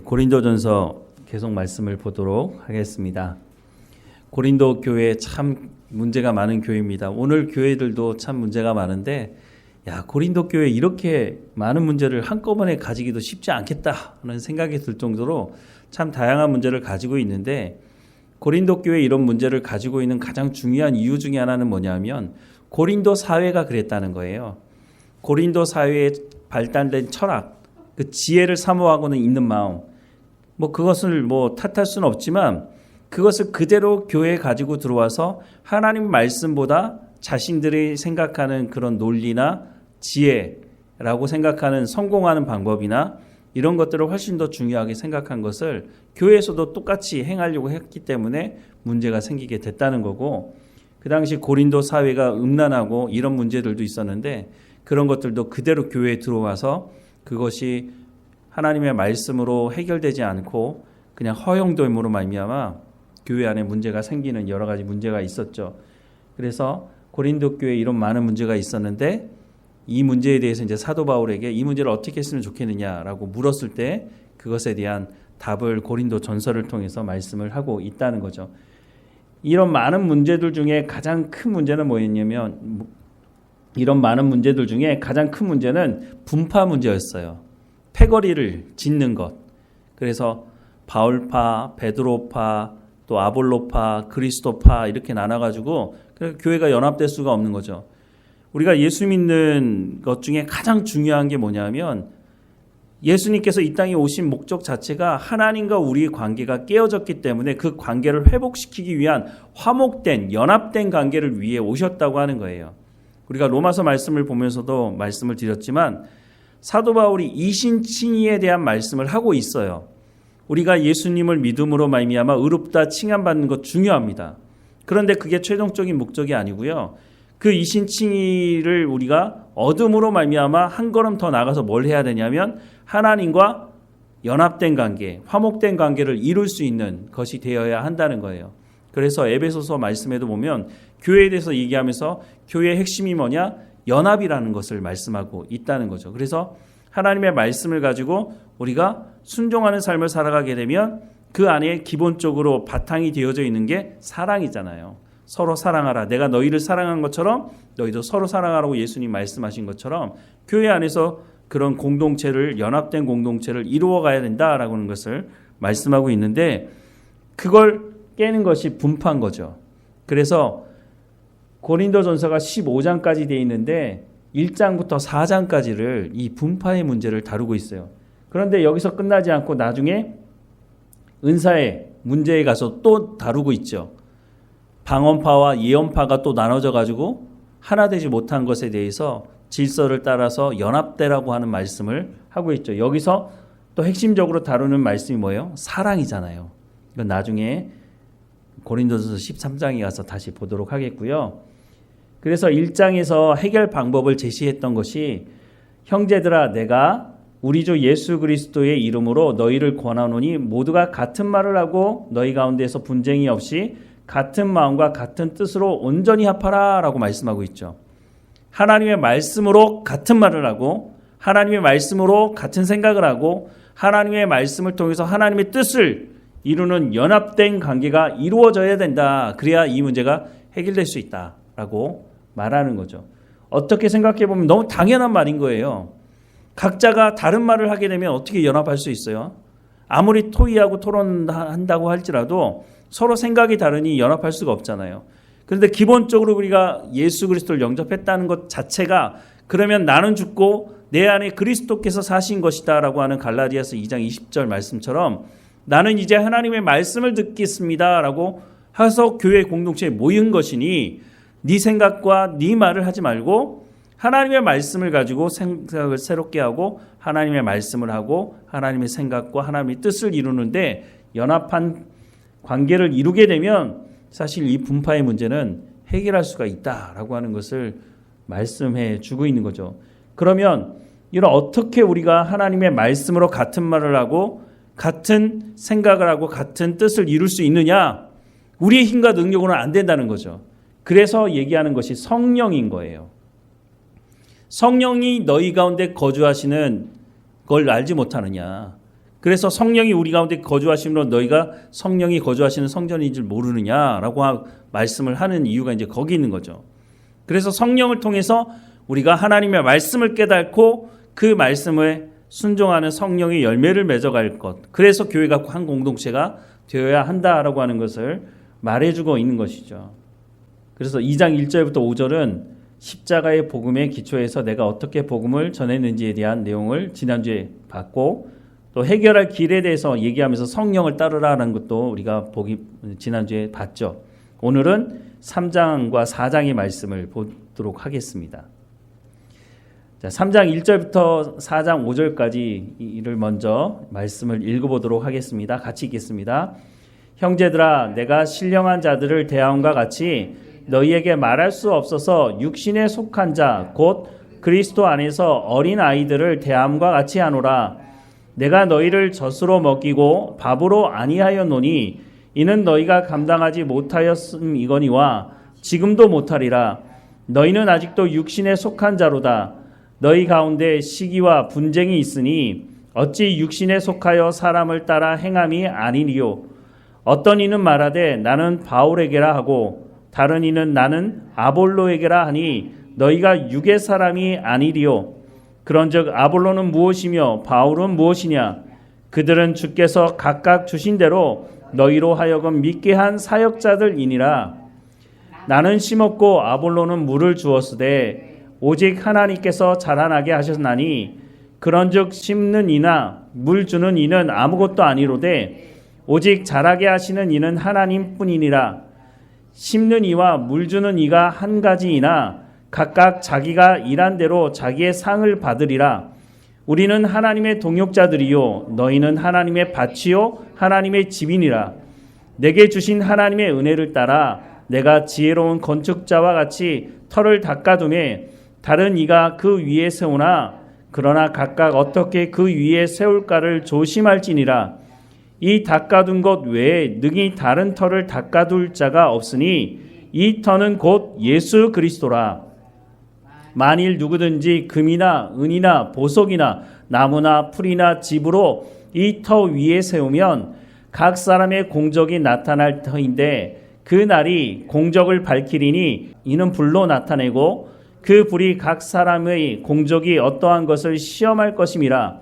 고린도전서 계속 말씀을 보도록 하겠습니다. 고린도 교회 참 문제가 많은 교회입니다. 오늘 교회들도 참 문제가 많은데 고린도 교회 이렇게 많은 문제를 한꺼번에 가지기도 쉽지 않겠다 하는 생각이 들 정도로 참 다양한 문제를 가지고 있는데, 고린도 교회 이런 문제를 가지고 있는 가장 중요한 이유 중에 하나는 뭐냐면 고린도 사회가 그랬다는 거예요. 고린도 사회에 발달된 철학, 그 지혜를 사모하고는 있는 마음, 그것을 탓할 수는 없지만 그것을 그대로 교회에 가지고 들어와서 하나님 말씀보다 자신들이 생각하는 그런 논리나 지혜라고 생각하는 성공하는 방법이나 이런 것들을 훨씬 더 중요하게 생각한 것을 교회에서도 똑같이 행하려고 했기 때문에 문제가 생기게 됐다는 거고, 그 당시 고린도 사회가 음란하고 이런 문제들도 있었는데 그런 것들도 그대로 교회에 들어와서 그것이 하나님의 말씀으로 해결되지 않고 그냥 허영됨으로 말미암아 교회 안에 문제가 생기는 여러 가지 문제가 있었죠. 그래서 고린도 교회에 이런 많은 문제가 있었는데 이 문제에 대해서 이제 사도 바울에게 이 문제를 어떻게 했으면 좋겠느냐라고 물었을 때 그것에 대한 답을 고린도 전서를 통해서 말씀을 하고 있다는 거죠. 이런 많은 문제들 중에 가장 큰 문제는 뭐였냐면, 이런 많은 문제들 중에 가장 큰 문제는 분파 문제였어요. 패거리를 짓는 것. 그래서 바울파, 베드로파, 또 아볼로파, 그리스도파 이렇게 나눠가지고 교회가 연합될 수가 없는 거죠. 우리가 예수 믿는 것 중에 가장 중요한 게 뭐냐면, 예수님께서 이 땅에 오신 목적 자체가 하나님과 우리의 관계가 깨어졌기 때문에 그 관계를 회복시키기 위한 화목된 연합된 관계를 위해 오셨다고 하는 거예요. 우리가 로마서 말씀을 보면서도 말씀을 드렸지만 사도 바울이 이신칭의에 대한 말씀을 하고 있어요. 우리가 예수님을 믿음으로 말미암아 의롭다 칭함받는 것 중요합니다. 그런데 그게 최종적인 목적이 아니고요. 그 이신칭의를 우리가 얻음으로 말미암아 한 걸음 더 나가서 뭘 해야 되냐면 하나님과 연합된 관계, 화목된 관계를 이룰 수 있는 것이 되어야 한다는 거예요. 그래서 에베소서 말씀에도 보면 교회에 대해서 얘기하면서 교회의 핵심이 뭐냐? 연합이라는 것을 말씀하고 있다는 거죠. 그래서 하나님의 말씀을 가지고 우리가 순종하는 삶을 살아가게 되면 그 안에 기본적으로 바탕이 되어져 있는 게 사랑이잖아요. 서로 사랑하라. 내가 너희를 사랑한 것처럼 너희도 서로 사랑하라고 예수님 말씀하신 것처럼 교회 안에서 그런 공동체를, 연합된 공동체를 이루어가야 된다라고 하는 것을 말씀하고 있는데, 그걸 깨는 것이 분파인 거죠. 그래서 고린도전서가 15장까지 되어 있는데 1장부터 4장까지를 이 분파의 문제를 다루고 있어요. 그런데 여기서 끝나지 않고 나중에 은사의 문제에 가서 또 다루고 있죠. 방언파와 예언파가 또 나눠져 가지고 하나 되지 못한 것에 대해서 질서를 따라서 연합되라고 하는 말씀을 하고 있죠. 여기서 또 핵심적으로 다루는 말씀이 뭐예요? 사랑이잖아요. 이건 나중에 고린도전서 13장에 가서 다시 보도록 하겠고요. 그래서 1장에서 해결 방법을 제시했던 것이, 형제들아 내가 우리 주 예수 그리스도의 이름으로 너희를 권하노니 모두가 같은 말을 하고 너희 가운데서 분쟁이 없이 같은 마음과 같은 뜻으로 온전히 합하라 라고 말씀하고 있죠. 하나님의 말씀으로 같은 말을 하고 하나님의 말씀으로 같은 생각을 하고 하나님의 말씀을 통해서 하나님의 뜻을 이루는 연합된 관계가 이루어져야 된다. 그래야 이 문제가 해결될 수 있다라고 말하는 거죠. 어떻게 생각해 보면 너무 당연한 말인 거예요. 각자가 다른 말을 하게 되면 어떻게 연합할 수 있어요? 아무리 토의하고 토론한다고 할지라도 서로 생각이 다르니 연합할 수가 없잖아요. 그런데 기본적으로 우리가 예수 그리스도를 영접했다는 것 자체가, 그러면 나는 죽고 내 안에 그리스도께서 사신 것이다 라고 하는 갈라디아서 2장 20절 말씀처럼 나는 이제 하나님의 말씀을 듣겠습니다 라고 해서 교회 공동체에 모인 것이니, 네 생각과 네 말을 하지 말고 하나님의 말씀을 가지고 생각을 새롭게 하고 하나님의 말씀을 하고 하나님의 생각과 하나님의 뜻을 이루는데 연합한 관계를 이루게 되면 사실 이 분파의 문제는 해결할 수가 있다라고 하는 것을 말씀해 주고 있는 거죠. 그러면 이런 어떻게 우리가 하나님의 말씀으로 같은 말을 하고 같은 생각을 하고 같은 뜻을 이룰 수 있느냐? 우리의 힘과 능력으로는 안 된다는 거죠. 그래서 얘기하는 것이 성령인 거예요. 성령이 너희 가운데 거주하시는 걸 알지 못하느냐? 그래서 성령이 우리 가운데 거주하심으로 너희가 성령이 거주하시는 성전인 줄 모르느냐라고 말씀을 하는 이유가 이제 거기 있는 거죠. 그래서 성령을 통해서 우리가 하나님의 말씀을 깨닫고 그 말씀에 순종하는 성령의 열매를 맺어갈 것. 그래서 교회가 한 공동체가 되어야 한다라고 하는 것을 말해주고 있는 것이죠. 그래서 2장 1절부터 5절은 십자가의 복음의 기초에서 내가 어떻게 복음을 전했는지에 대한 내용을 지난주에 봤고, 또 해결할 길에 대해서 얘기하면서 성령을 따르라는 것도 우리가 지난주에 봤죠. 오늘은 3장과 4장의 말씀을 보도록 하겠습니다. 자, 3장 1절부터 4장 5절까지 이를 먼저 말씀을 읽어보도록 하겠습니다. 같이 읽겠습니다. 형제들아, 내가 신령한 자들을 대하음과 같이 너희에게 말할 수 없어서 육신에 속한 자 곧 그리스도 안에서 어린 아이들을 대하음과 같이 하노라. 내가 너희를 젖으로 먹이고 밥으로 아니하였노니 이는 너희가 감당하지 못하였음이거니와 지금도 못하리라. 너희는 아직도 육신에 속한 자로다. 너희 가운데 시기와 분쟁이 있으니 어찌 육신에 속하여 사람을 따라 행함이 아니리요. 어떤 이는 말하되 나는 바울에게라 하고 다른 이는 나는 아볼로에게라 하니 너희가 육의 사람이 아니리요. 그런즉 아볼로는 무엇이며 바울은 무엇이냐? 그들은 주께서 각각 주신 대로 너희로 하여금 믿게 한 사역자들이니라. 나는 심었고 아볼로는 물을 주었으되 오직 하나님께서 자라나게 하셨나니 그런즉 심는 이나 물 주는 이는 아무것도 아니로되 오직 자라게 하시는 이는 하나님뿐이니라. 심는 이와 물 주는 이가 한 가지이나 각각 자기가 일한 대로 자기의 상을 받으리라. 우리는 하나님의 동역자들이요 너희는 하나님의 밭이요 하나님의 집이니라. 내게 주신 하나님의 은혜를 따라 내가 지혜로운 건축자와 같이 터를 닦아두매 다른 이가 그 위에 세우나 그러나 각각 어떻게 그 위에 세울까를 조심할지니라. 이 닦아둔 것 외에 능히 다른 터를 닦아둘 자가 없으니 이 터는 곧 예수 그리스도라. 만일 누구든지 금이나 은이나 보석이나 나무나 풀이나 집으로 이 터 위에 세우면 각 사람의 공적이 나타날 터인데 그 날이 공적을 밝히리니 이는 불로 나타내고 그 불이 각 사람의 공적이 어떠한 것을 시험할 것임이라.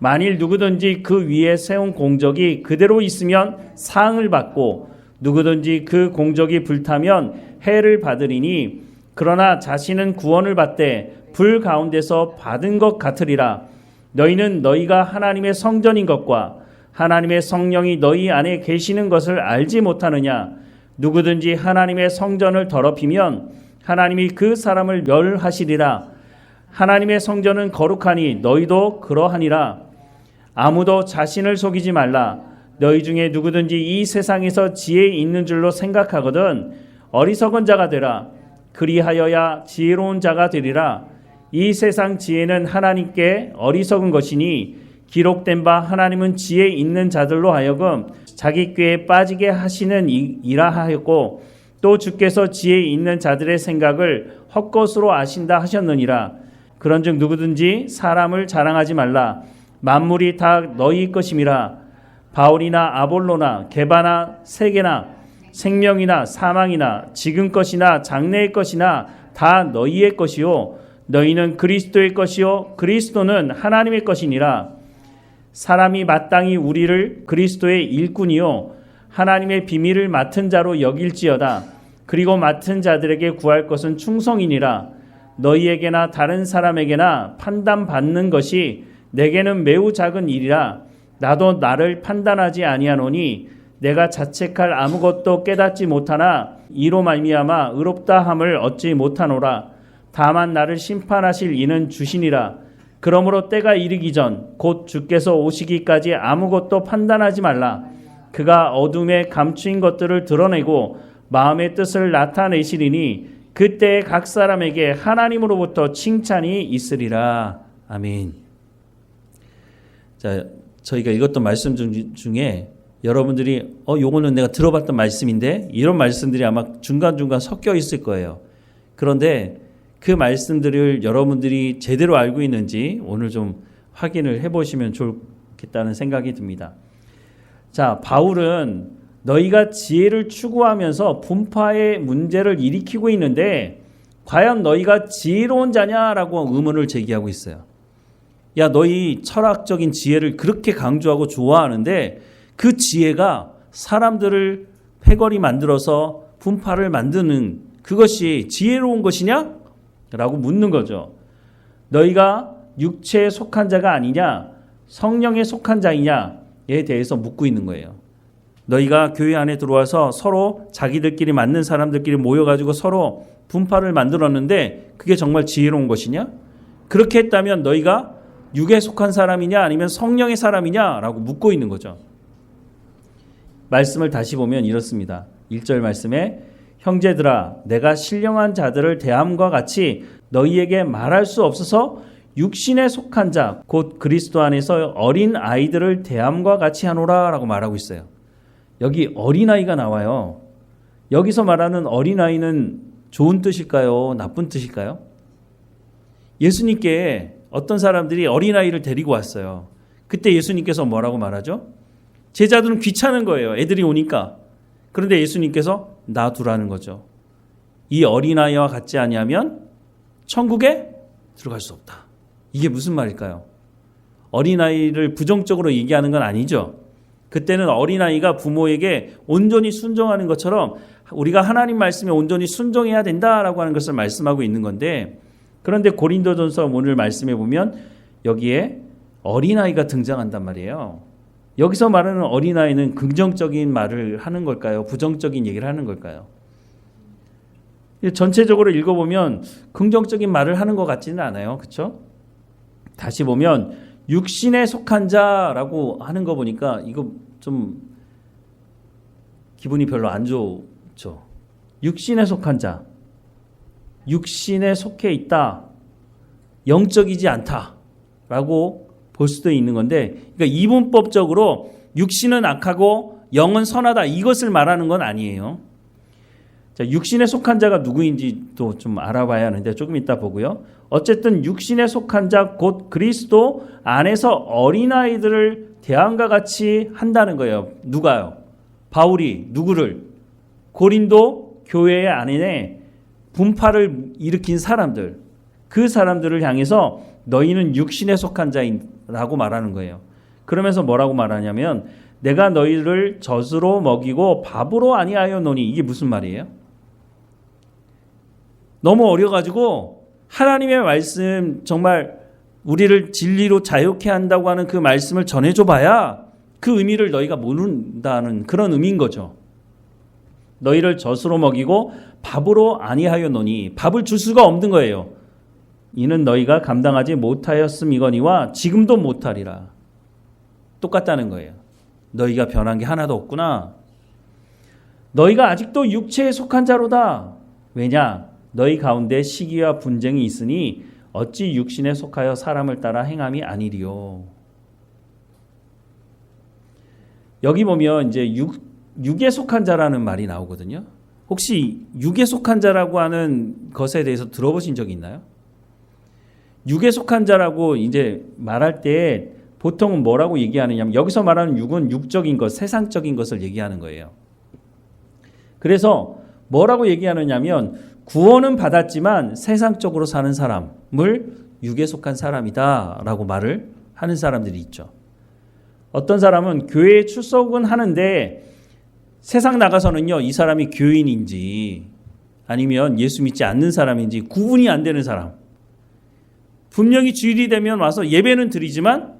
만일 누구든지 그 위에 세운 공적이 그대로 있으면 상을 받고 누구든지 그 공적이 불타면 해를 받으리니 그러나 자신은 구원을 받되 불 가운데서 받은 것 같으리라. 너희는 너희가 하나님의 성전인 것과 하나님의 성령이 너희 안에 계시는 것을 알지 못하느냐? 누구든지 하나님의 성전을 더럽히면 하나님이 그 사람을 멸하시리라. 하나님의 성전은 거룩하니 너희도 그러하니라. 아무도 자신을 속이지 말라. 너희 중에 누구든지 이 세상에서 지혜 있는 줄로 생각하거든 어리석은 자가 되라. 그리하여야 지혜로운 자가 되리라. 이 세상 지혜는 하나님께 어리석은 것이니 기록된 바 하나님은 지혜 있는 자들로 하여금 자기 꾀에 빠지게 하시는 이라 하였고 또 주께서 지혜 있는 자들의 생각을 헛것으로 아신다 하셨느니라. 그런즉 누구든지 사람을 자랑하지 말라. 만물이 다 너희 것임이라. 바울이나 아볼로나 게바나 세계나 생명이나 사망이나 지금 것이나 장래의 것이나 다 너희의 것이요 너희는 그리스도의 것이요 그리스도는 하나님의 것이니라. 사람이 마땅히 우리를 그리스도의 일꾼이요 하나님의 비밀을 맡은 자로 여길지어다. 그리고 맡은 자들에게 구할 것은 충성이니라. 너희에게나 다른 사람에게나 판단받는 것이 내게는 매우 작은 일이라. 나도 나를 판단하지 아니하노니 내가 자책할 아무것도 깨닫지 못하나 이로 말미암아 의롭다함을 얻지 못하노라. 다만 나를 심판하실 이는 주시니라. 그러므로 때가 이르기 전 곧 주께서 오시기까지 아무것도 판단하지 말라. 그가 어둠에 감추인 것들을 드러내고 마음의 뜻을 나타내시리니 그때에 각 사람에게 하나님으로부터 칭찬이 있으리라. 아멘. 자, 저희가 읽었던 말씀 중에 여러분들이 요거는 내가 들어봤던 말씀인데 이런 말씀들이 아마 중간중간 섞여 있을 거예요. 그런데 그 말씀들을 여러분들이 제대로 알고 있는지 오늘 좀 확인을 해보시면 좋겠다는 생각이 듭니다. 자, 바울은 너희가 지혜를 추구하면서 분파의 문제를 일으키고 있는데 과연 너희가 지혜로운 자냐라고 의문을 제기하고 있어요. 야, 너희 철학적인 지혜를 그렇게 강조하고 좋아하는데 그 지혜가 사람들을 패거리 만들어서 분파를 만드는 그것이 지혜로운 것이냐? 라고 묻는 거죠. 너희가 육체에 속한 자가 아니냐? 성령에 속한 자이냐에 대해서 묻고 있는 거예요. 너희가 교회 안에 들어와서 서로 자기들끼리 맞는 사람들끼리 모여가지고 서로 분파를 만들었는데 그게 정말 지혜로운 것이냐? 그렇게 했다면 너희가 육에 속한 사람이냐 아니면 성령의 사람이냐라고 묻고 있는 거죠. 말씀을 다시 보면 이렇습니다. 1절 말씀에 형제들아 내가 신령한 자들을 대함과 같이 너희에게 말할 수 없어서 육신에 속한 자 곧 그리스도 안에서 어린 아이들을 대함과 같이 하노라 라고 말하고 있어요. 여기 어린아이가 나와요. 여기서 말하는 어린아이는 좋은 뜻일까요? 나쁜 뜻일까요? 예수님께 어떤 사람들이 어린아이를 데리고 왔어요. 그때 예수님께서 뭐라고 말하죠? 제자들은 귀찮은 거예요. 애들이 오니까. 그런데 예수님께서 놔두라는 거죠. 이 어린아이와 같지 아니하면 천국에 들어갈 수 없다. 이게 무슨 말일까요? 어린아이를 부정적으로 얘기하는 건 아니죠. 그때는 어린아이가 부모에게 온전히 순종하는 것처럼 우리가 하나님 말씀에 온전히 순종해야 된다라고 하는 것을 말씀하고 있는 건데, 그런데 고린도전서 오늘 말씀해 보면 여기에 어린아이가 등장한단 말이에요. 여기서 말하는 어린아이는 긍정적인 말을 하는 걸까요? 부정적인 얘기를 하는 걸까요? 전체적으로 읽어보면 긍정적인 말을 하는 것 같지는 않아요. 그렇죠? 다시 보면 육신에 속한 자라고 하는 거 보니까 이거 좀 기분이 별로 안 좋죠. 육신에 속한 자, 육신에 속해 있다, 영적이지 않다라고 볼 수도 있는 건데, 그러니까 이분법적으로 육신은 악하고 영은 선하다 이것을 말하는 건 아니에요. 자, 육신에 속한 자가 누구인지도 좀 알아봐야 하는데 조금 이따 보고요. 어쨌든 육신에 속한 자 곧 그리스도 안에서 어린아이들을 대함과 같이 한다는 거예요. 누가요? 바울이 누구를? 고린도 교회 안에 분파를 일으킨 사람들, 그 사람들을 향해서 너희는 육신에 속한 자라고 말하는 거예요. 그러면서 뭐라고 말하냐면 내가 너희를 젖으로 먹이고 밥으로 아니하였노니, 이게 무슨 말이에요? 너무 어려가지고 하나님의 말씀, 정말 우리를 진리로 자유케 한다고 하는 그 말씀을 전해줘 봐야 그 의미를 너희가 모른다는 그런 의미인 거죠. 너희를 젖으로 먹이고 밥으로 아니하였노니, 밥을 줄 수가 없는 거예요. 이는 너희가 감당하지 못하였음이거니와 지금도 못하리라. 똑같다는 거예요. 너희가 변한 게 하나도 없구나. 너희가 아직도 육체에 속한 자로다. 왜냐? 너희 가운데 시기와 분쟁이 있으니 어찌 육신에 속하여 사람을 따라 행함이 아니리요. 여기 보면 이제 육에 속한 자라는 말이 나오거든요. 혹시 육에 속한 자라고 하는 것에 대해서 들어보신 적이 있나요? 육에 속한 자라고 이제 말할 때 보통은 뭐라고 얘기하느냐면, 여기서 말하는 육은 육적인 것, 세상적인 것을 얘기하는 거예요. 그래서 뭐라고 얘기하느냐면 구원은 받았지만 세상적으로 사는 사람을 육에 속한 사람이다 라고 말을 하는 사람들이 있죠. 어떤 사람은 교회에 출석은 하는데 세상 나가서는요, 이 사람이 교인인지 아니면 예수 믿지 않는 사람인지 구분이 안 되는 사람, 분명히 주일이 되면 와서 예배는 드리지만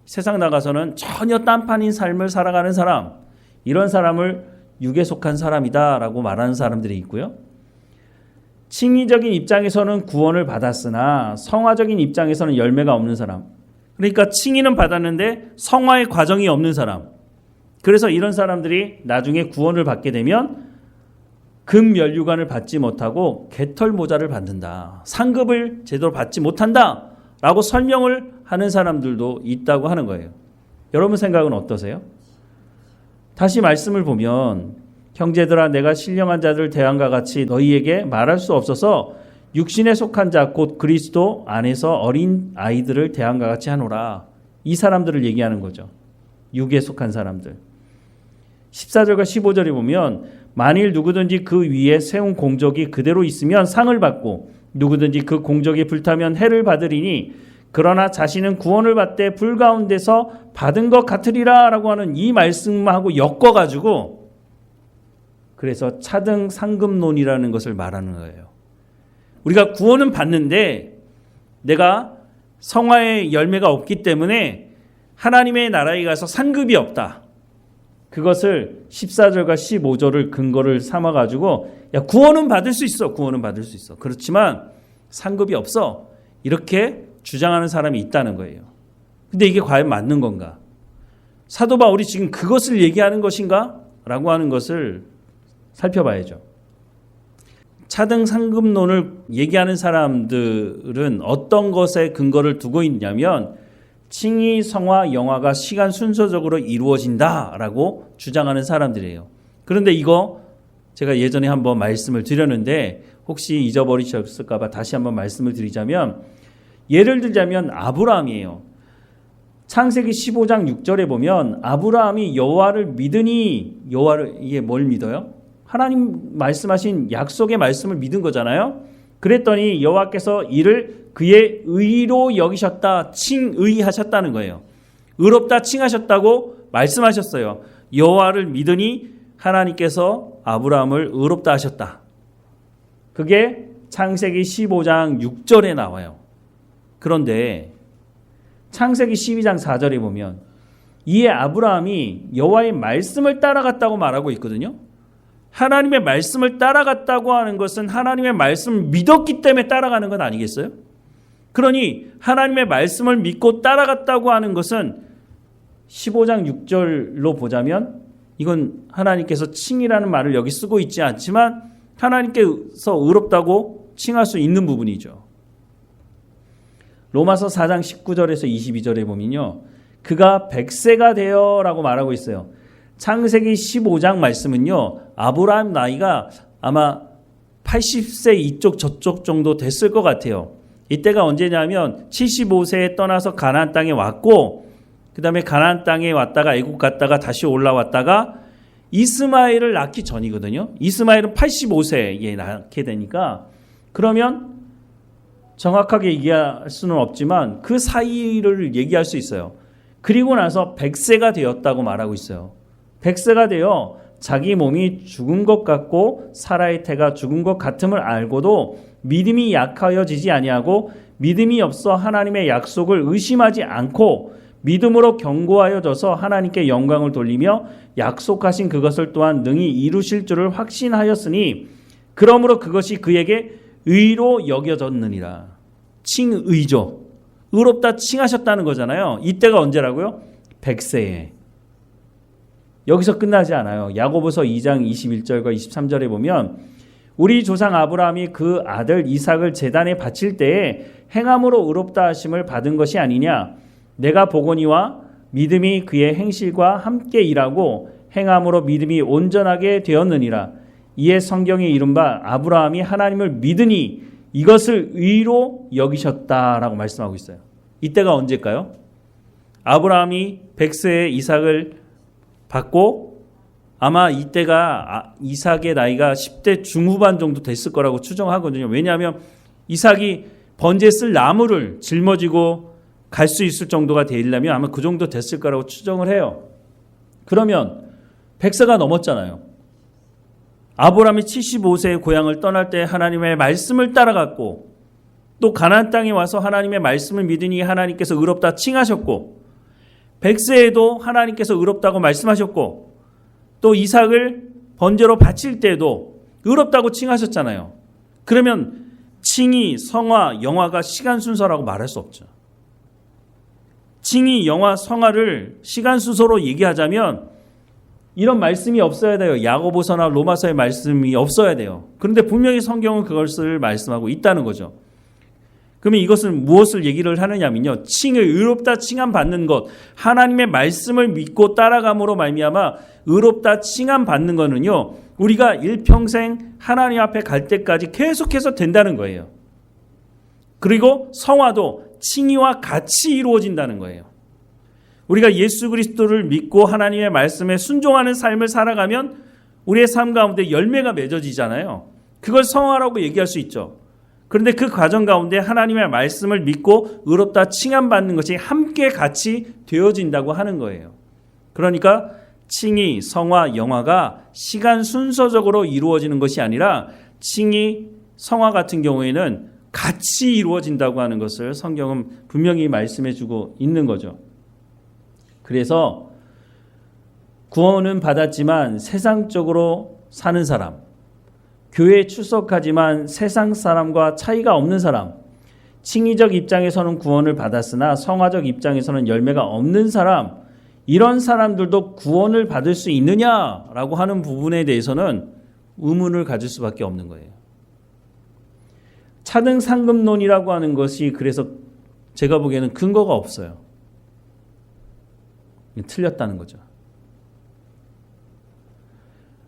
세상 나가서는 전혀 딴판인 삶을 살아가는 사람, 이런 사람을 육에 속한 사람이다 라고 말하는 사람들이 있고요. 칭의적인 입장에서는 구원을 받았으나 성화적인 입장에서는 열매가 없는 사람, 그러니까 칭의는 받았는데 성화의 과정이 없는 사람, 그래서 이런 사람들이 나중에 구원을 받게 되면 금면류관을 받지 못하고 개털 모자를 받는다, 상급을 제대로 받지 못한다 라고 설명을 하는 사람들도 있다고 하는 거예요. 여러분 생각은 어떠세요? 다시 말씀을 보면 형제들아 내가 신령한 자들 대함과 같이 너희에게 말할 수 없어서 육신에 속한 자 곧 그리스도 안에서 어린 아이들을 대함과 같이 하노라. 이 사람들을 얘기하는 거죠. 육에 속한 사람들. 14절과 15절에 보면 만일 누구든지 그 위에 세운 공적이 그대로 있으면 상을 받고 누구든지 그 공적이 불타면 해를 받으리니 그러나 자신은 구원을 받되 불 가운데서 받은 것 같으리라 라고 하는 이 말씀하고 엮어가지고 그래서 차등 상급론이라는 것을 말하는 거예요. 우리가 구원은 받는데 내가 성화의 열매가 없기 때문에 하나님의 나라에 가서 상급이 없다. 그것을 14절과 15절을 근거를 삼아가지고 야 구원은 받을 수 있어. 구원은 받을 수 있어. 그렇지만 상급이 없어. 이렇게 주장하는 사람이 있다는 거예요. 근데 이게 과연 맞는 건가? 사도 바울이 지금 그것을 얘기하는 것인가? 라고 하는 것을 살펴봐야죠. 차등 상급론을 얘기하는 사람들은 어떤 것에 근거를 두고 있냐면 칭의, 성화, 영화가 시간 순서적으로 이루어진다라고 주장하는 사람들이에요. 그런데 이거 제가 예전에 한번 말씀을 드렸는데 혹시 잊어버리셨을까 봐 다시 한번 말씀을 드리자면 예를 들자면 아브라함이에요. 창세기 15장 6절에 보면 아브라함이 여호와를 믿으니 이게 뭘 믿어요? 하나님 말씀하신 약속의 말씀을 믿은 거잖아요. 그랬더니 여호와께서 이를 그의 의로 여기셨다, 칭의하셨다는 거예요. 의롭다 칭하셨다고 말씀하셨어요. 여호와를 믿으니 하나님께서 아브라함을 의롭다 하셨다. 그게 창세기 15장 6절에 나와요. 그런데 창세기 12장 4절에 보면 이에 아브라함이 여호와의 말씀을 따라갔다고 말하고 있거든요. 하나님의 말씀을 따라갔다고 하는 것은 하나님의 말씀을 믿었기 때문에 따라가는 건 아니겠어요? 그러니 하나님의 말씀을 믿고 따라갔다고 하는 것은 15장 6절로 보자면 이건 하나님께서 칭이라는 말을 여기 쓰고 있지 않지만 하나님께서 의롭다고 칭할 수 있는 부분이죠. 로마서 4장 19절에서 22절에 보면요. 그가 100세가 되어라고 말하고 있어요. 창세기 15장 말씀은요. 아브라함 나이가 아마 80세 이쪽 저쪽 정도 됐을 것 같아요. 이때가 언제냐면 75세에 떠나서 가나안 땅에 왔고 그 다음에 가나안 땅에 왔다가 애국 갔다가 다시 올라왔다가 이스마엘을 낳기 전이거든요. 이스마엘은 85세에 낳게 되니까 그러면 정확하게 얘기할 수는 없지만 그 사이를 얘기할 수 있어요. 그리고 나서 100세가 되었다고 말하고 있어요. 100세가 되어 자기 몸이 죽은 것 같고 사라의 태가 죽은 것 같음을 알고도 믿음이 약하여지지 아니하고 믿음이 없어 하나님의 약속을 의심하지 않고 믿음으로 견고하여져서 하나님께 영광을 돌리며 약속하신 그것을 또한 능히 이루실 줄을 확신하였으니 그러므로 그것이 그에게 의로 여겨졌느니라. 칭의죠. 의롭다 칭하셨다는 거잖아요. 이때가 언제라고요? 100세에. 여기서 끝나지 않아요. 야고보서 2장 21절과 23절에 보면 우리 조상 아브라함이 그 아들 이삭을 제단에 바칠 때에 행함으로 의롭다 하심을 받은 것이 아니냐. 내가 보거니와 믿음이 그의 행실과 함께 일하고 행함으로 믿음이 온전하게 되었느니라. 이에 성경에 이른 바 아브라함이 하나님을 믿으니 이것을 의로 여기셨다라고 말씀하고 있어요. 이때가 언제일까요? 아브라함이 100세에 이삭을 받고 아마 이때가 이삭의 나이가 10대 중후반 정도 됐을 거라고 추정하거든요. 왜냐하면 이삭이 번제에 쓸 나무를 짊어지고 갈 수 있을 정도가 되려면 아마 그 정도 됐을 거라고 추정을 해요. 그러면 100세가 넘었잖아요. 아브라함이 75세의 고향을 떠날 때 하나님의 말씀을 따라갔고 또 가나안 땅에 와서 하나님의 말씀을 믿으니 하나님께서 의롭다 칭하셨고 100세에도 하나님께서 의롭다고 말씀하셨고 또 이삭을 번제로 바칠 때도 의롭다고 칭하셨잖아요. 그러면 칭의, 성화, 영화가 시간 순서라고 말할 수 없죠. 칭의, 영화, 성화를 시간 순서로 얘기하자면 이런 말씀이 없어야 돼요. 야고보서나 로마서의 말씀이 없어야 돼요. 그런데 분명히 성경은 그것을 말씀하고 있다는 거죠. 그러면 이것은 무엇을 얘기를 하느냐면요. 칭을 의롭다 칭함 받는 것, 하나님의 말씀을 믿고 따라감으로 말미암아 의롭다 칭함 받는 거는요. 우리가 일평생 하나님 앞에 갈 때까지 계속해서 된다는 거예요. 그리고 성화도 칭의와 같이 이루어진다는 거예요. 우리가 예수 그리스도를 믿고 하나님의 말씀에 순종하는 삶을 살아가면 우리의 삶 가운데 열매가 맺어지잖아요. 그걸 성화라고 얘기할 수 있죠. 그런데 그 과정 가운데 하나님의 말씀을 믿고 의롭다 칭함받는 것이 함께 같이 되어진다고 하는 거예요. 그러니까 칭의, 성화, 영화가 시간 순서적으로 이루어지는 것이 아니라 칭의, 성화 같은 경우에는 같이 이루어진다고 하는 것을 성경은 분명히 말씀해 주고 있는 거죠. 그래서 구원은 받았지만 세상적으로 사는 사람, 교회에 출석하지만 세상 사람과 차이가 없는 사람, 칭의적 입장에서는 구원을 받았으나 성화적 입장에서는 열매가 없는 사람, 이런 사람들도 구원을 받을 수 있느냐라고 하는 부분에 대해서는 의문을 가질 수밖에 없는 거예요. 차등 상급론이라고 하는 것이 그래서 제가 보기에는 근거가 없어요. 틀렸다는 거죠.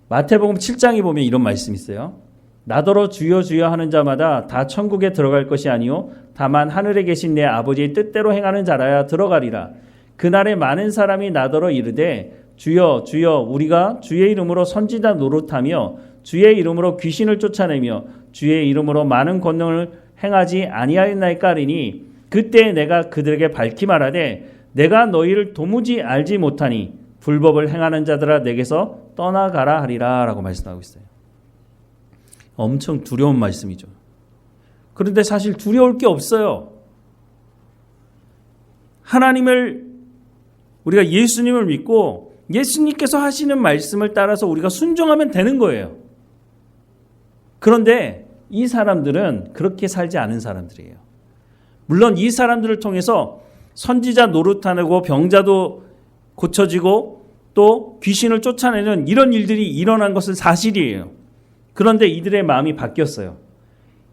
마태복음 7장에 보면 이런 말씀이 있어요. 나더러 주여 주여 하는 자마다 다 천국에 들어갈 것이 아니요 다만 하늘에 계신 내 아버지의 뜻대로 행하는 자라야 들어가리라. 그날에 많은 사람이 나더러 이르되 주여 주여 우리가 주의 이름으로 선지자 노릇하며 주의 이름으로 귀신을 쫓아내며 주의 이름으로 많은 권능을 행하지 아니하였나이까 하리니 그때 내가 그들에게 밝히 말하되 내가 너희를 도무지 알지 못하니 불법을 행하는 자들아 내게서 떠나가라 하리라 라고 말씀하고 있어요. 엄청 두려운 말씀이죠. 그런데 사실 두려울 게 없어요. 우리가 예수님을 믿고 예수님께서 하시는 말씀을 따라서 우리가 순종하면 되는 거예요. 그런데 이 사람들은 그렇게 살지 않은 사람들이에요. 물론 이 사람들을 통해서 선지자 노릇하고 병자도 고쳐지고 또 귀신을 쫓아내는 이런 일들이 일어난 것은 사실이에요. 그런데 이들의 마음이 바뀌었어요.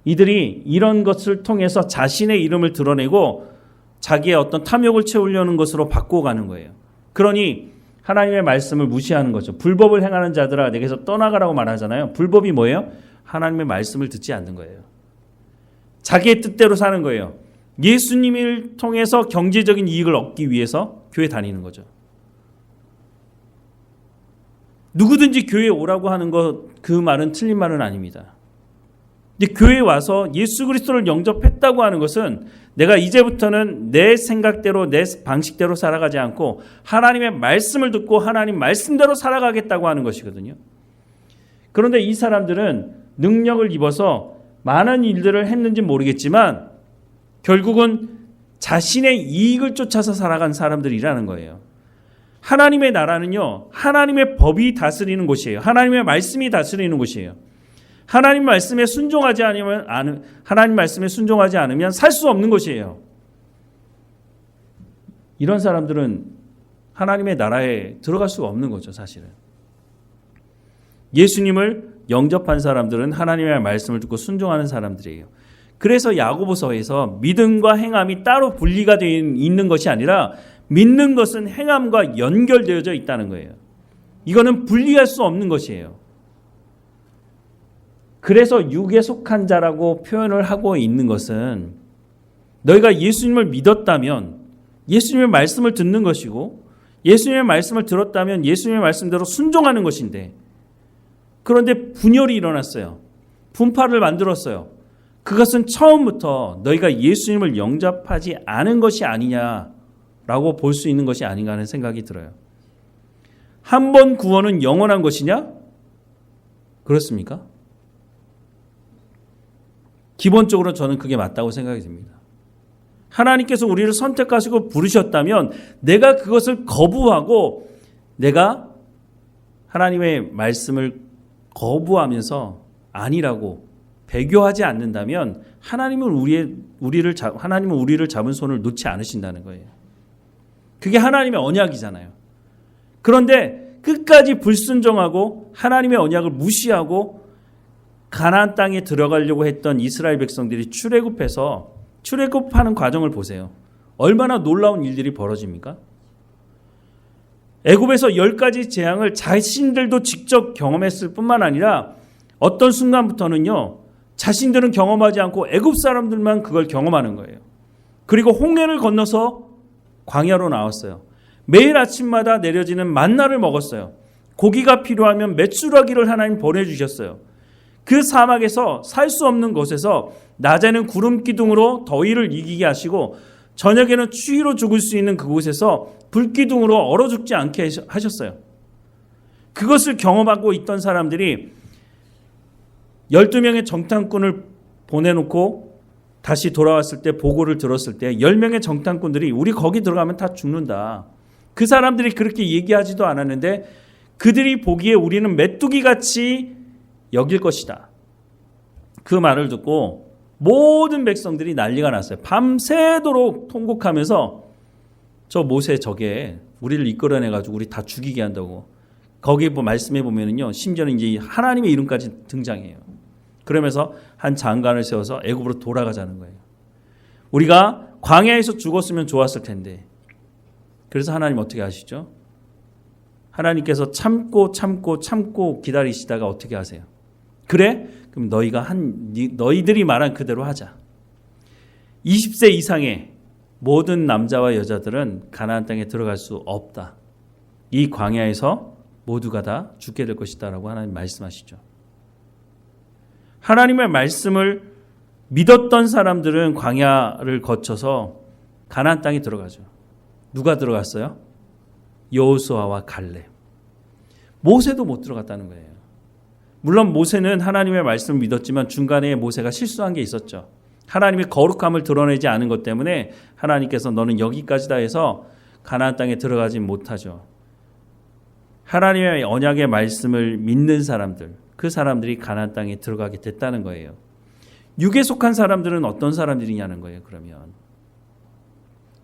이들이 이런 것을 통해서 자신의 이름을 드러내고 자기의 어떤 탐욕을 채우려는 것으로 바꿔가는 거예요. 그러니 하나님의 말씀을 무시하는 거죠. 불법을 행하는 자들아 내게서 떠나가라고 말하잖아요. 불법이 뭐예요? 하나님의 말씀을 듣지 않는 거예요. 자기의 뜻대로 사는 거예요. 예수님을 통해서 경제적인 이익을 얻기 위해서 교회 다니는 거죠. 누구든지 교회에 오라고 하는 그 말은 틀린 말은 아닙니다. 근데 교회에 와서 예수 그리스도를 영접했다고 하는 것은 내가 이제부터는 내 생각대로 내 방식대로 살아가지 않고 하나님의 말씀을 듣고 하나님 말씀대로 살아가겠다고 하는 것이거든요. 그런데 이 사람들은 능력을 입어서 많은 일들을 했는지 모르겠지만 결국은 자신의 이익을 쫓아서 살아간 사람들이라는 거예요. 하나님의 나라는요, 하나님의 법이 다스리는 곳이에요. 하나님의 말씀이 다스리는 곳이에요. 하나님 말씀에 순종하지 않으면 살 수 없는 것이에요. 이런 사람들은 하나님의 나라에 들어갈 수가 없는 거죠, 사실은. 예수님을 영접한 사람들은 하나님의 말씀을 듣고 순종하는 사람들이에요. 그래서 야고보서에서 믿음과 행함이 따로 분리가 되어 있는 것이 아니라 믿는 것은 행함과 연결되어져 있다는 거예요. 이거는 분리할 수 없는 것이에요. 그래서 육에 속한 자라고 표현을 하고 있는 것은 너희가 예수님을 믿었다면 예수님의 말씀을 듣는 것이고 예수님의 말씀을 들었다면 예수님의 말씀대로 순종하는 것인데 그런데 분열이 일어났어요. 분파를 만들었어요. 그것은 처음부터 너희가 예수님을 영접하지 않은 것이 아니냐라고 볼 수 있는 것이 아닌가 하는 생각이 들어요. 한 번 구원은 영원한 것이냐? 그렇습니까? 기본적으로 저는 그게 맞다고 생각이 듭니다. 하나님께서 우리를 선택하시고 부르셨다면 내가 그것을 거부하고 내가 하나님의 말씀을 거부하면서 아니라고 배교하지 않는다면 하나님은 우리를 잡은 손을 놓지 않으신다는 거예요. 그게 하나님의 언약이잖아요. 그런데 끝까지 불순종하고 하나님의 언약을 무시하고 가나안 땅에 들어가려고 했던 이스라엘 백성들이 출애굽하는 과정을 보세요. 얼마나 놀라운 일들이 벌어집니까? 애굽에서 10가지 재앙을 자신들도 직접 경험했을 뿐만 아니라 어떤 순간부터는요. 자신들은 경험하지 않고 애굽 사람들만 그걸 경험하는 거예요. 그리고 홍해를 건너서 광야로 나왔어요. 매일 아침마다 내려지는 만나를 먹었어요. 고기가 필요하면 메추라기를 하나님 보내주셨어요. 그 사막에서 살 수 없는 곳에서 낮에는 구름 기둥으로 더위를 이기게 하시고 저녁에는 추위로 죽을 수 있는 그곳에서 불기둥으로 얼어 죽지 않게 하셨어요. 그것을 경험하고 있던 사람들이 12명의 정탐꾼을 보내놓고 다시 돌아왔을 때 보고를 들었을 때 10명의 정탐꾼들이 우리 거기 들어가면 다 죽는다. 그 사람들이 그렇게 얘기하지도 않았는데 그들이 보기에 우리는 메뚜기같이 여길 것이다. 그 말을 듣고 모든 백성들이 난리가 났어요. 밤새도록 통곡하면서 저 모세 저게 우리를 이끌어내가지고 우리 다 죽이게 한다고. 거기 말씀해 보면은요, 심지어는 이제 하나님의 이름까지 등장해요. 그러면서 한 장관을 세워서 애굽으로 돌아가자는 거예요. 우리가 광야에서 죽었으면 좋았을 텐데. 그래서 하나님 어떻게 하시죠? 하나님께서 참고 기다리시다가 어떻게 하세요? 그래? 그럼 너희들이 말한 그대로 하자. 20세 이상의 모든 남자와 여자들은 가나안 땅에 들어갈 수 없다. 이 광야에서 모두가 다 죽게 될 것이다 라고 하나님 말씀하시죠. 하나님의 말씀을 믿었던 사람들은 광야를 거쳐서 가나안 땅에 들어가죠. 누가 들어갔어요? 여호수아와 갈렙. 모세도 못 들어갔다는 거예요. 물론 모세는 하나님의 말씀을 믿었지만 중간에 모세가 실수한 게 있었죠. 하나님의 거룩함을 드러내지 않은 것 때문에 하나님께서 너는 여기까지다 해서 가나안 땅에 들어가지 못하죠. 하나님의 언약의 말씀을 믿는 사람들, 그 사람들이 가나안 땅에 들어가게 됐다는 거예요. 육에 속한 사람들은 어떤 사람들이냐는 거예요. 그러면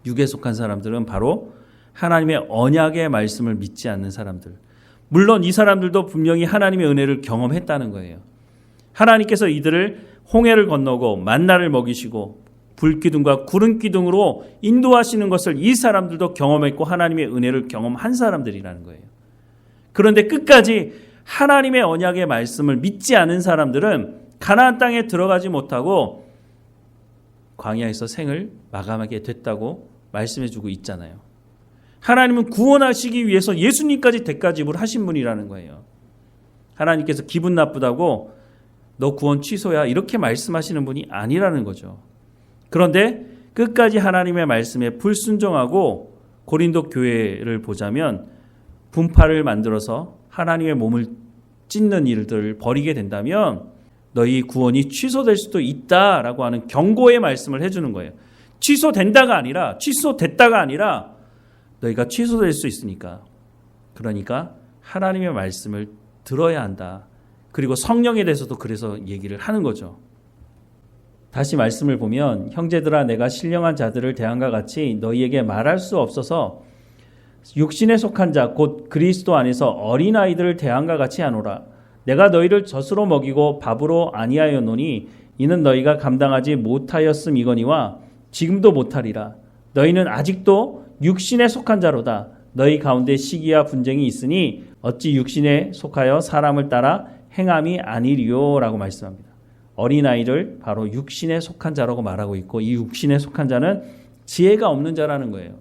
육에 속한 사람들은 바로 하나님의 언약의 말씀을 믿지 않는 사람들. 물론 이 사람들도 분명히 하나님의 은혜를 경험했다는 거예요. 하나님께서 이들을 홍해를 건너고 만나를 먹이시고 불기둥과 구름기둥으로 인도하시는 것을 이 사람들도 경험했고 하나님의 은혜를 경험한 사람들이라는 거예요. 그런데 끝까지 하나님의 언약의 말씀을 믿지 않은 사람들은 가나안 땅에 들어가지 못하고 광야에서 생을 마감하게 됐다고 말씀해주고 있잖아요. 하나님은 구원하시기 위해서 예수님까지 대가지불 하신 분이라는 거예요. 하나님께서 기분 나쁘다고 너 구원 취소야 이렇게 말씀하시는 분이 아니라는 거죠. 그런데 끝까지 하나님의 말씀에 불순종하고 고린도 교회를 보자면 분파를 만들어서 하나님의 몸을 찢는 일들을 벌이게 된다면 너희 구원이 취소될 수도 있다라고 하는 경고의 말씀을 해주는 거예요. 취소된다가 아니라 취소됐다가 아니라 너희가 취소될 수 있으니까. 그러니까 하나님의 말씀을 들어야 한다. 그리고 성령에 대해서도 그래서 얘기를 하는 거죠. 다시 말씀을 보면 형제들아 내가 신령한 자들을 대함과 같이 너희에게 말할 수 없어서 육신에 속한 자 곧 그리스도 안에서 어린아이들을 대함과 같이 하노라. 내가 너희를 젖으로 먹이고 밥으로 아니하였노니 이는 너희가 감당하지 못하였음이거니와 지금도 못하리라. 너희는 아직도 육신에 속한 자로다. 너희 가운데 시기와 분쟁이 있으니 어찌 육신에 속하여 사람을 따라 행함이 아니리요 라고 말씀합니다. 어린아이를 바로 육신에 속한 자라고 말하고 있고 이 육신에 속한 자는 지혜가 없는 자라는 거예요.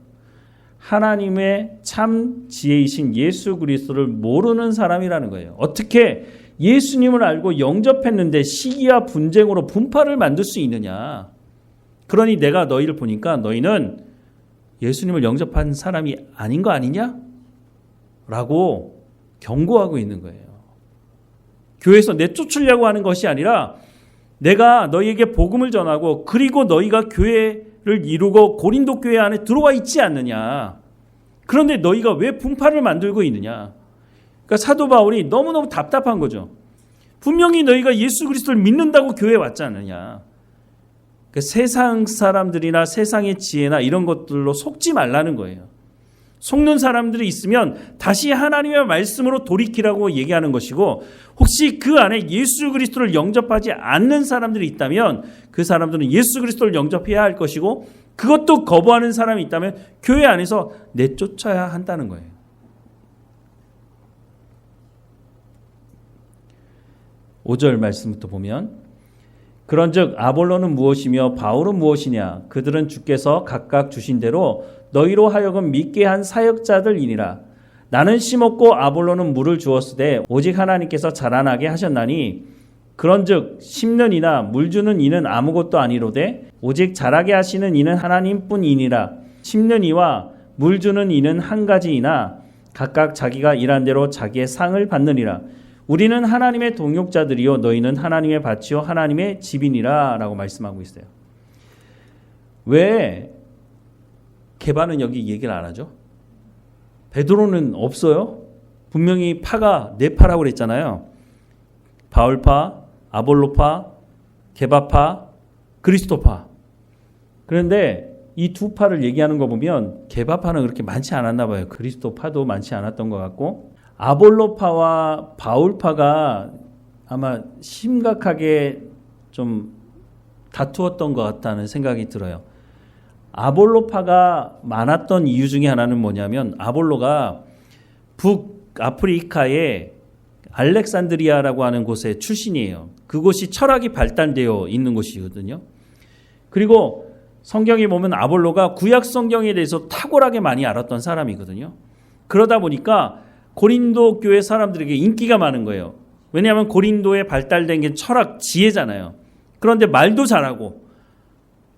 하나님의 참 지혜이신 예수 그리스도를 모르는 사람이라는 거예요. 어떻게 예수님을 알고 영접했는데 시기와 분쟁으로 분파를 만들 수 있느냐. 그러니 내가 너희를 보니까 너희는 예수님을 영접한 사람이 아닌 거 아니냐? 라고 경고하고 있는 거예요. 교회에서 내쫓으려고 하는 것이 아니라 내가 너희에게 복음을 전하고 그리고 너희가 교회를 이루고 고린도 교회 안에 들어와 있지 않느냐. 그런데 너희가 왜 분파를 만들고 있느냐. 그러니까 사도 바울이 너무너무 답답한 거죠. 분명히 너희가 예수 그리스도를 믿는다고 교회에 왔지 않느냐. 그러니까 세상 사람들이나 세상의 지혜나 이런 것들로 속지 말라는 거예요. 속는 사람들이 있으면 다시 하나님의 말씀으로 돌이키라고 얘기하는 것이고 혹시 그 안에 예수 그리스도를 영접하지 않는 사람들이 있다면 그 사람들은 예수 그리스도를 영접해야 할 것이고 그것도 거부하는 사람이 있다면 교회 안에서 내쫓아야 한다는 거예요. 5절 말씀부터 보면 그런즉 아볼로는 무엇이며 바울은 무엇이냐? 그들은 주께서 각각 주신 대로 너희로 하여금 믿게 한 사역자들이니라. 나는 심었고 아볼로는 물을 주었으되 오직 하나님께서 자라나게 하셨나니 그런즉 심는 이나 물 주는 이는 아무것도 아니로되 오직 자라게 하시는 이는 하나님뿐이니라. 심는 이와 물 주는 이는 한 가지이나 각각 자기가 일한 대로 자기의 상을 받느니라. 우리는 하나님의 동역자들이요 너희는 하나님의 밭이요 하나님의 집이니라 라고 말씀하고 있어요. 왜 게바는 여기 얘기를 안 하죠? 베드로는 없어요? 분명히 파가 네 파라고 그랬잖아요. 바울파, 아볼로파, 게바파, 그리스도파. 그런데 이 두 파를 얘기하는 거 보면 게바파는 그렇게 많지 않았나 봐요. 그리스도파도 많지 않았던 것 같고 아볼로파와 바울파가 아마 심각하게 좀 다투었던 것 같다는 생각이 들어요. 아볼로파가 많았던 이유 중에 하나는 뭐냐면 아볼로가 북아프리카의 알렉산드리아라고 하는 곳의 출신이에요. 그곳이 철학이 발달되어 있는 곳이거든요. 그리고 성경에 보면 아볼로가 구약 성경에 대해서 탁월하게 많이 알았던 사람이거든요. 그러다 보니까 고린도 교회 사람들에게 인기가 많은 거예요. 왜냐하면 고린도에 발달된 게 철학 지혜잖아요. 그런데 말도 잘하고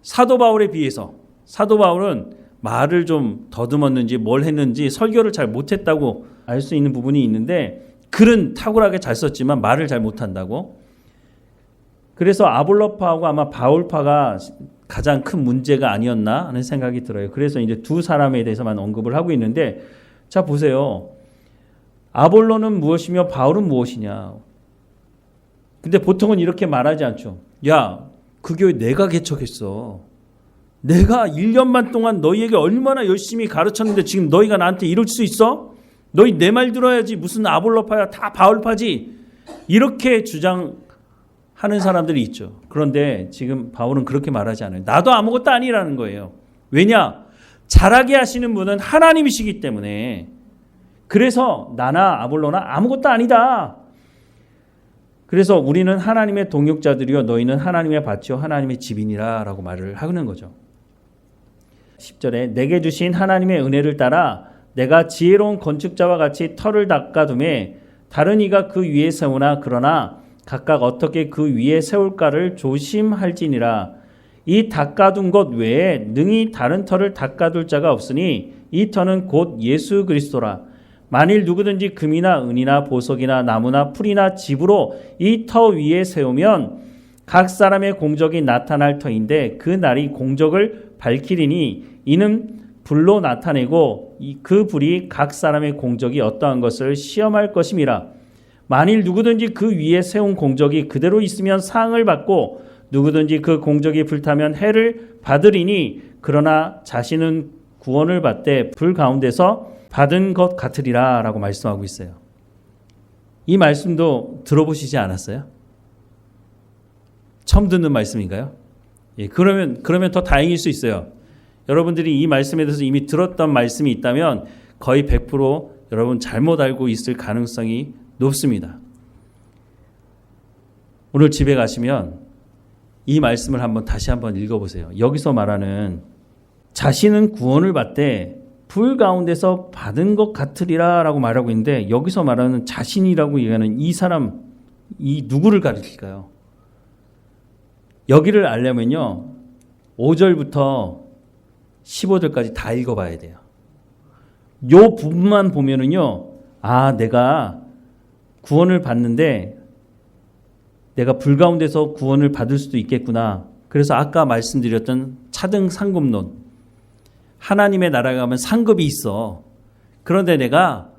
사도 바울에 비해서 사도 바울은 말을 좀 더듬었는지 뭘 했는지 설교를 잘 못했다고 알 수 있는 부분이 있는데 글은 탁월하게 잘 썼지만 말을 잘 못한다고. 그래서 아볼로파하고 아마 바울파가 가장 큰 문제가 아니었나 하는 생각이 들어요. 그래서 이제 두 사람에 대해서만 언급을 하고 있는데 자 보세요. 아볼로는 무엇이며 바울은 무엇이냐. 근데 보통은 이렇게 말하지 않죠. 야, 그 교회 내가 개척했어. 내가 1년만 동안 너희에게 얼마나 열심히 가르쳤는데 지금 너희가 나한테 이럴 수 있어? 너희 내 말 들어야지. 무슨 아볼로파야. 다 바울파지. 이렇게 주장하는 사람들이 있죠. 그런데 지금 바울은 그렇게 말하지 않아요. 나도 아무것도 아니라는 거예요. 왜냐? 잘하게 하시는 분은 하나님이시기 때문에. 그래서 나나 아볼로나 아무것도 아니다. 그래서 우리는 하나님의 동역자들이요 너희는 하나님의 밭이요 하나님의 집이니라 라고 말을 하는 거죠. 10절에 내게 주신 하나님의 은혜를 따라 내가 지혜로운 건축자와 같이 터를 닦아둠에 다른 이가 그 위에 세우나 그러나 각각 어떻게 그 위에 세울까를 조심할지니라. 이 닦아둔 것 외에 능히 다른 터를 닦아둘 자가 없으니 이 터는 곧 예수 그리스도라. 만일 누구든지 금이나 은이나 보석이나 나무나 풀이나 집으로 이 터 위에 세우면 각 사람의 공적이 나타날 터인데 그 날이 공적을 밝히리니 이는 불로 나타내고 그 불이 각 사람의 공적이 어떠한 것을 시험할 것임이라. 만일 누구든지 그 위에 세운 공적이 그대로 있으면 상을 받고 누구든지 그 공적이 불타면 해를 받으리니 그러나 자신은 구원을 받되 불 가운데서 받은 것 같으리라 라고 말씀하고 있어요. 이 말씀도 들어보시지 않았어요? 처음 듣는 말씀인가요? 예, 그러면 더 다행일 수 있어요. 여러분들이 이 말씀에 대해서 이미 들었던 말씀이 있다면 거의 100% 여러분 잘못 알고 있을 가능성이 높습니다. 오늘 집에 가시면 이 말씀을 다시 한번 읽어보세요. 여기서 말하는 자신은 구원을 받되 불 가운데서 받은 것 같으리라 라고 말하고 있는데 여기서 말하는 자신이라고 얘기하는 이 사람, 이 누구를 가리킬까요? 여기를 알려면요 5절부터 15절까지 다 읽어봐야 돼요. 요 부분만 보면은요 아 내가 구원을 받는데 내가 불 가운데서 구원을 받을 수도 있겠구나. 그래서 아까 말씀드렸던 차등 상급론, 하나님의 나라에 가면 상급이 있어. 그런데 내가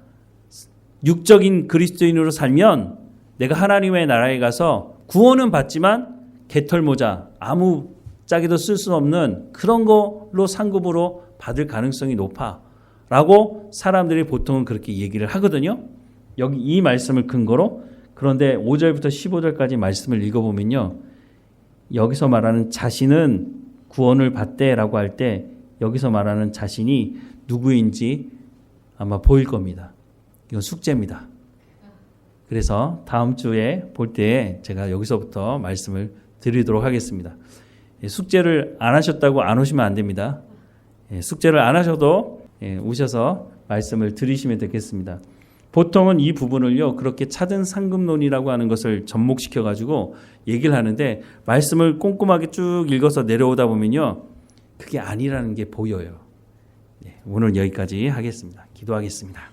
육적인 그리스도인으로 살면 내가 하나님의 나라에 가서 구원은 받지만 개털모자 아무 짝에도 쓸 수 없는 그런 걸로 상급으로 받을 가능성이 높아 라고 사람들이 보통은 그렇게 얘기를 하거든요. 여기 이 말씀을 근거로. 그런데 5절부터 15절까지 말씀을 읽어보면요 여기서 말하는 자신은 구원을 받대라고 할 때 여기서 말하는 자신이 누구인지 아마 보일 겁니다. 이건 숙제입니다. 그래서 다음 주에 볼 때 제가 여기서부터 말씀을 드리도록 하겠습니다. 숙제를 안 하셨다고 안 오시면 안 됩니다. 숙제를 안 하셔도 오셔서 말씀을 들으시면 되겠습니다. 보통은 이 부분을요, 그렇게 찾은 상급론이라고 하는 것을 접목시켜 가지고 얘기를 하는데, 말씀을 꼼꼼하게 쭉 읽어서 내려오다 보면요, 그게 아니라는 게 보여요. 오늘 여기까지 하겠습니다. 기도하겠습니다.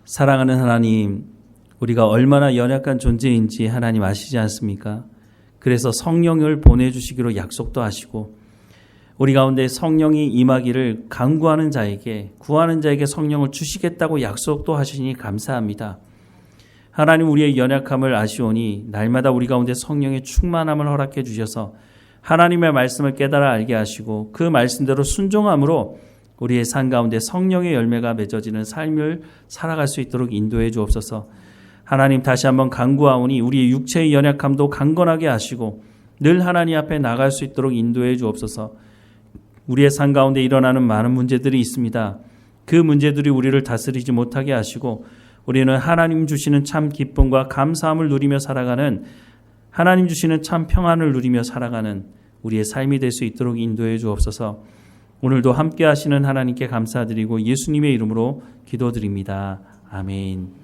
사랑하는 하나님, 우리가 얼마나 연약한 존재인지 하나님 아시지 않습니까? 그래서 성령을 보내주시기로 약속도 하시고, 우리 가운데 성령이 임하기를 간구하는 자에게, 구하는 자에게 성령을 주시겠다고 약속도 하시니 감사합니다. 하나님, 우리의 연약함을 아시오니 날마다 우리 가운데 성령의 충만함을 허락해 주셔서 하나님의 말씀을 깨달아 알게 하시고, 그 말씀대로 순종함으로 우리의 삶 가운데 성령의 열매가 맺어지는 삶을 살아갈 수 있도록 인도해 주옵소서. 하나님, 다시 한번 간구하오니 우리의 육체의 연약함도 강건하게 하시고 늘 하나님 앞에 나갈 수 있도록 인도해 주옵소서. 우리의 삶 가운데 일어나는 많은 문제들이 있습니다. 그 문제들이 우리를 다스리지 못하게 하시고, 우리는 하나님 주시는 참 기쁨과 감사함을 누리며 살아가는, 하나님 주시는 참 평안을 누리며 살아가는 우리의 삶이 될 수 있도록 인도해 주옵소서. 오늘도 함께 하시는 하나님께 감사드리고 예수님의 이름으로 기도드립니다. 아멘.